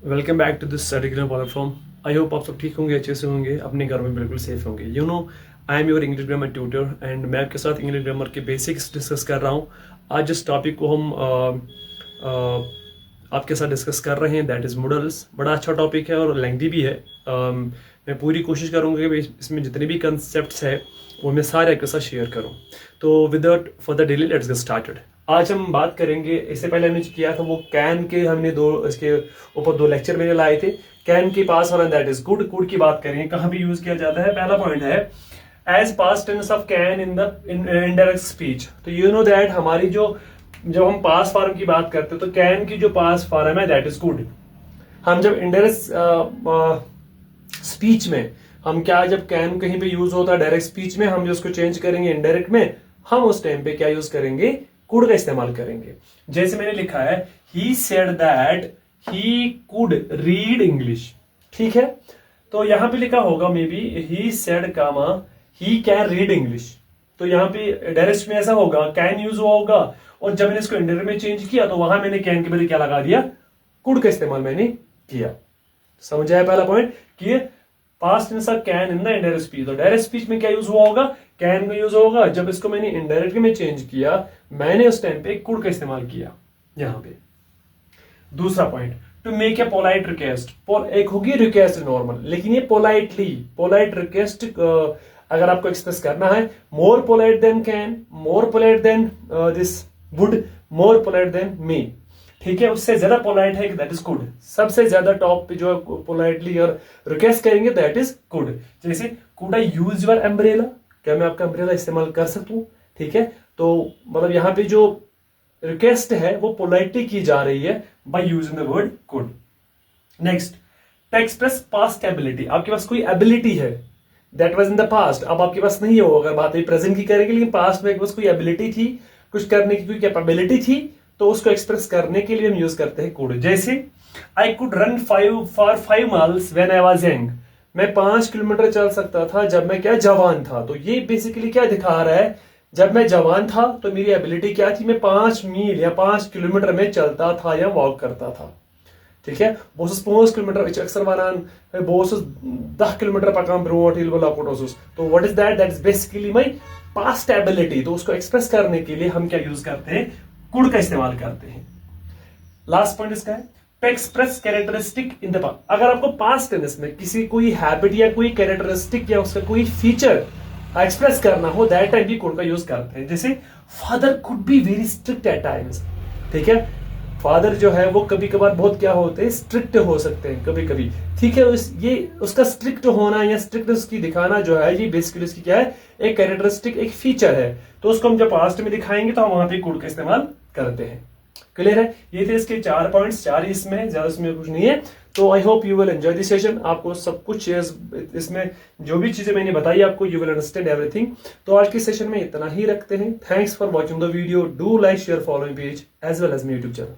Welcome back to this particular platform. I hope आप सब ठीक होंगे, अच्छे से होंगे, अपने घर में बिल्कुल सेफ होंगे। I am your English grammar tutor and मैं आपके साथ इंग्लिश ग्रामर के बेसिक्स डिस्कस कर रहा हूँ। आज जिस टॉपिक को हम आपके साथ डिस्कस कर रहे हैं दैट इज़ मॉडल्स। बड़ा अच्छा टॉपिक है और लेंथी भी है। मैं पूरी कोशिश करूँगा कि इसमें जितने भी कंसेप्ट्स हैं वो मैं सारे आपके साथ शेयर करूँ। तो without further delay let's get started. आज हम बात करेंगे, इससे पहले हमने किया था वो कैन के, हमने इसके ऊपर दो लेक्चर मैंने लाए थे। कैन के पास होना दैट इज गुड। गुड की बात करेंगे, कहाँ भी यूज किया जाता है। पहला पॉइंट है as past tense of can in the indirect speech. तो यू नो दैट हमारी जब हम पास फॉर्म की बात करते हैं तो कैन की जो पास फॉर्म है दैट इज गुड। हम जब इनडायरेक्ट स्पीच में जब कैन कहीं पे यूज होता है डायरेक्ट स्पीच में, हम जो उसको चेंज करेंगे इनडायरेक्ट में, हम उस टाइम पे क्या यूज करेंगे, कुड का इस्तेमाल करेंगे। जैसे मैंने लिखा है he said that he could read English. ठीक है, तो यहां पे लिखा होगा may be he said comma he can read English. तो यहाँ पे डायरेक्ट में ऐसा होगा कैन यूज हुआ होगा, और जब मैंने इसको इंडायरेक्ट में चेंज किया तो वहां मैंने कैन के बदले क्या लगा दिया, कुड का इस्तेमाल मैंने किया। समझ आया पहला पॉइंट कि past tense of can in the indirect speech. तो डायरेक्ट स्पीच में क्या यूज हुआ होगा, कैन का यूज होगा। जब इसको मैंने इनडायरेक्ट में चेंज किया, मैंने उस टाइम पे कुड का इस्तेमाल किया यहां पे। दूसरा point, to make a polite request. एक होगी रिक्वेस्ट नॉर्मल, लेकिन ये पोलाइट रिक्वेस्ट अगर आपको एक्सप्रेस करना है, more polite than can, more polite than this would, more polite than me. ठीक है, उससे ज्यादा पोलाइट है दैट इज गुड। सबसे ज्यादा टॉप पे जो पोलाइटली और रिक्वेस्ट करेंगे दैट इज गुड। जैसे could I use your umbrella, क्या मैं आपका अम्ब्रेला इस्तेमाल कर सकता हूं। ठीक है, तो मतलब यहाँ पे जो रिक्वेस्ट है वो पोलाइटली की जा रही है by using the word could. Next, to express past ability. आपके पास कोई एबिलिटी है that was in the past, अब आपके पास नहीं हो। अगर बात प्रेजेंट की करेंगे, लेकिन पास्ट में आपके पास कोई एबिलिटी थी, कुछ करने की कोई कैपेबिलिटी थी, तो उसको एक्सप्रेस करने के लिए हम यूज करते हैं कुड। जैसे I could run 5 miles when I was young. मैं 5 किलोमीटर चल सकता था जब मैं क्या जवान था। तो ये बेसिकली क्या दिखा रहा है, जब मैं जवान था तो मेरी एबिलिटी क्या थी, मैं 5 मील या 5 किलोमीटर में चलता था या वॉक करता था। ठीक है, बहुत 5 किलोमीटर अक्सर वन बहुत 10 किलोमीटर पकान ब्रोट लकुट। तो what is that is basically my past ability. तो उसको एक्सप्रेस करने के लिए हम क्या यूज करते हैं, कुड का इस्तेमाल करते हैं। लास्ट पॉइंट इसका है to express characteristic in the past. अगर आपको पास्ट टेंस में किसी कोई हैबिट या कोई कैरेक्टरिस्टिक या उसका कोई फीचर एक्सप्रेस करना हो, दैट टाइम भी कुड का यूज करते हैं। जैसे father could be very strict at times. ठीक है, फादर जो है वो कभी कभार बहुत क्या होते हैं, स्ट्रिक्ट हो सकते हैं कभी कभी। ठीक है, ये उसका स्ट्रिक्ट होना या स्ट्रिक्टनेस की दिखाना जो है, ये बेसिकली इसकी क्या है, एक कैरेक्टरिस्टिक, एक फीचर है। तो उसको हम जब पास्ट में दिखाएंगे तो हम वहां पे कुड का इस्तेमाल करते हैं। क्लियर है, ये थे इसके 4 पॉइंट्स, 4 ही इसमें, ज्यादा इसमें कुछ नहीं है। तो I hope you will enjoy this session. आपको सब कुछ इसमें जो भी चीजें मैंने बताई आपको, यू विल अंडरस्टैंड एवरीथिंग। तो आज के सेशन में इतना ही रखते हैं। Thanks for watching the video. Do like share following page as well as my YouTube channel.